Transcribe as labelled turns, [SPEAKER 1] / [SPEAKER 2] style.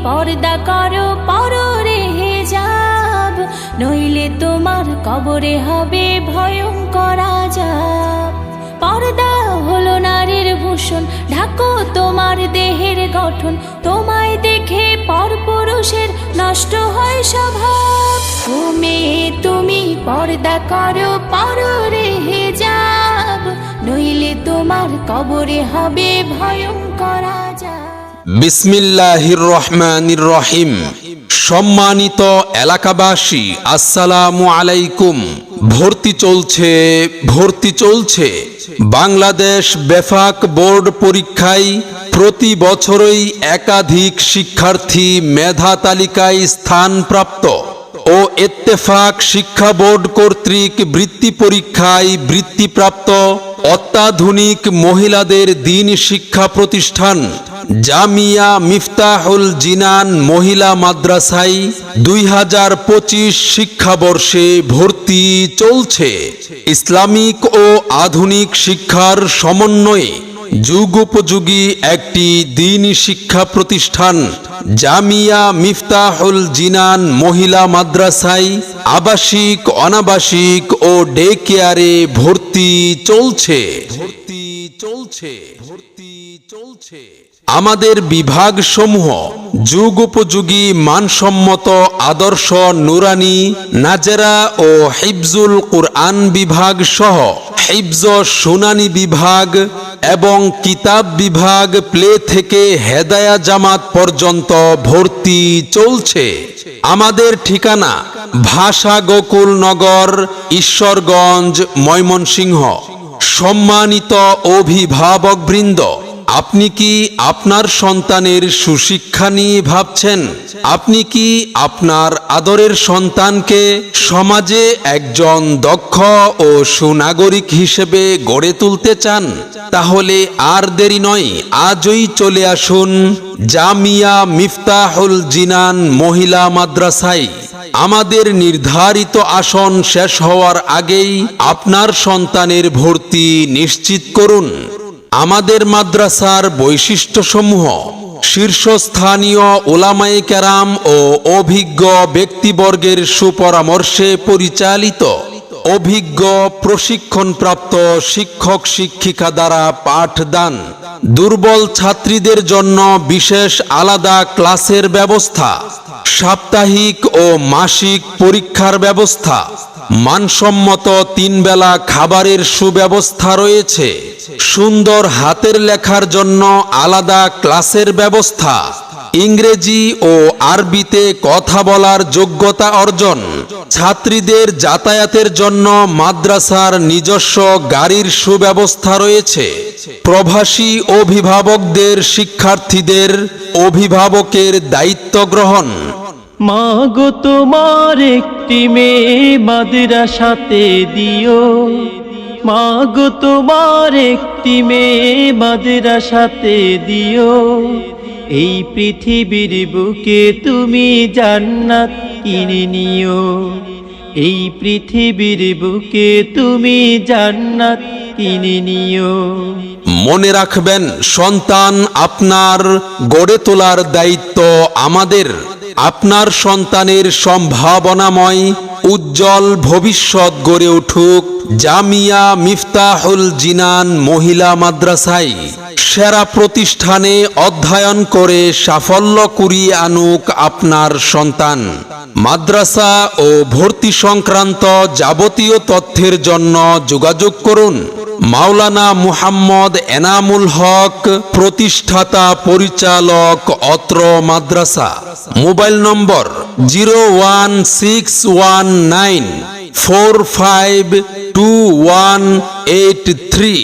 [SPEAKER 1] পর্দা করো পররে হিজাব, নইলে তোমার কবরে হবে ভয়ঙ্কর আযাব। পর্দা হলো নারীর ভূষণ, ঢাকো তোমার দেহের গঠন, তোমায় দেখে পরপুরুষের নষ্ট হয় স্বভাব। তুমি পর্দা করো পররে হিজাব, নইলে তোমার কবরে হবে ভয়ঙ্কর আযাব।
[SPEAKER 2] বিসমিল্লাহির রহমানির রহিম। সম্মানিত এলাকাবাসী, আসসালামু আলাইকুম। ভর্তি চলছে বাংলাদেশ বেফাক বোর্ড পরীক্ষায় প্রতি বছরই একাধিক শিক্ষার্থী মেধা তালিকায় স্থানপ্রাপ্ত ও ইত্তেফাক শিক্ষা বোর্ড কর্তৃক বৃত্তি পরীক্ষায় বৃত্তিপ্রাপ্ত অত্যাধুনিক মহিলাদের দ্বীন শিক্ষা প্রতিষ্ঠান জামিয়া মিফতাহুল জিনান মহিলা মাদ্রাসায় 2025 শিক্ষাবর্ষে ভর্তি চলছে। ইসলামিক ও আধুনিক শিক্ষার সমন্বয়ে যুগোপযোগী একটি দ্বীনী শিক্ষা প্রতিষ্ঠান জামিয়া মিফতাহুল জিনান মহিলা মাদ্রাসায় আবাসিক, অনাবাসিক ও ডে কেয়ারে ভর্তি চলছে। আমাদের বিভাগসমূহ যুগোপযোগী মানসম্মত আদর্শ নুরানি, নাজেরা ও হিফজুল কুরআন বিভাগ সহ হিফজ সুনানি বিভাগ এবং কিতাব বিভাগ প্লে থেকে হেদায়া জামাত পর্যন্ত ভর্তি চলছে। আমাদের ঠিকানা ভাষা গোকুল নগর, ঈশ্বরগঞ্জ, ময়মনসিংহ। সম্মানিত অভিভাবকবৃন্দ, আপনি কি আপনার সন্তানের সুশিক্ষা নিয়ে ভাবছেন? আপনি কি আপনার আদরের সন্তানকে সমাজে একজন দক্ষ ও সুনাগরিক হিসেবে গড়ে তুলতে চান? তাহলে আর দেরি নয়, আজই চলে আসুন জামিয়া মিফতাহুল জিনান মহিলা মাদ্রাসায়। আমাদের নির্ধারিত আসন শেষ হওয়ার আগেই আপনার সন্তানের ভর্তি নিশ্চিত করুন। আমাদের মাদ্রাসার বৈশিষ্ট্যসমূহ: শীর্ষস্থানীয় উলামায়ে কেরাম ও অভিজ্ঞ ব্যক্তিবর্গের সুপরামর্শে পরিচালিত, অভিজ্ঞ প্রশিক্ষণপ্রাপ্ত শিক্ষক শিক্ষিকা দ্বারা পাঠদান, দুর্বল ছাত্রীদের জন্য বিশেষ আলাদা ক্লাসের ব্যবস্থা, সাপ্তাহিক ও মাসিক পরীক্ষার ব্যবস্থা, মানসম্মত 3 বেলা খাবারের সুব্যবস্থা রয়েছে, সুন্দর হাতের লেখার জন্য আলাদা ক্লাসের ব্যবস্থা, ইংরেজি ও আরবিতে কথা বলার যোগ্যতা অর্জন, ছাত্রীদের যাতায়াতের জন্য মাদ্রাসার নিজস্ব গাড়ির সুব্যবস্থা রয়েছে, প্রবাসী অভিভাবকদের শিক্ষার্থীদের অভিভাবকের দায়িত্ব গ্রহণ।
[SPEAKER 3] মাগো তোমার একটি মেয়ে মাদ্রাসাতে দিও, মাগো তোমার একটি মেয়ে মাদ্রাসাতে দিও, এই পৃথিবীর বুকে তুমি জান্নাত কিনে নিও, এই পৃথিবীর বুকে তুমি জান্নাত কিনে নিও।
[SPEAKER 2] মনে রাখবেন, সন্তান আপনার, গড়ে তোলার দায়িত্ব আমাদের। আপনার সন্তানের সম্ভাবনাময় উজ্জ্বল ভবিষ্যৎ গড়ে উঠুক জামিয়া মিফতাহুল জিনান মহিলা মাদ্রাসায়। সেরা প্রতিষ্ঠানে অধ্যয়ন করে সাফল্য কুড়িয়ে আনুক আপনার সন্তান। মাদ্রাসা ও ভর্তি সংক্রান্ত যাবতীয় তথ্যের জন্য যোগাযোগ করুন মাওলানা মুহাম্মদ এনামুল হক, প্রতিষ্ঠাতা পরিচালক, অত্র মাদ্রাসা। মোবাইল নম্বর 01619452183।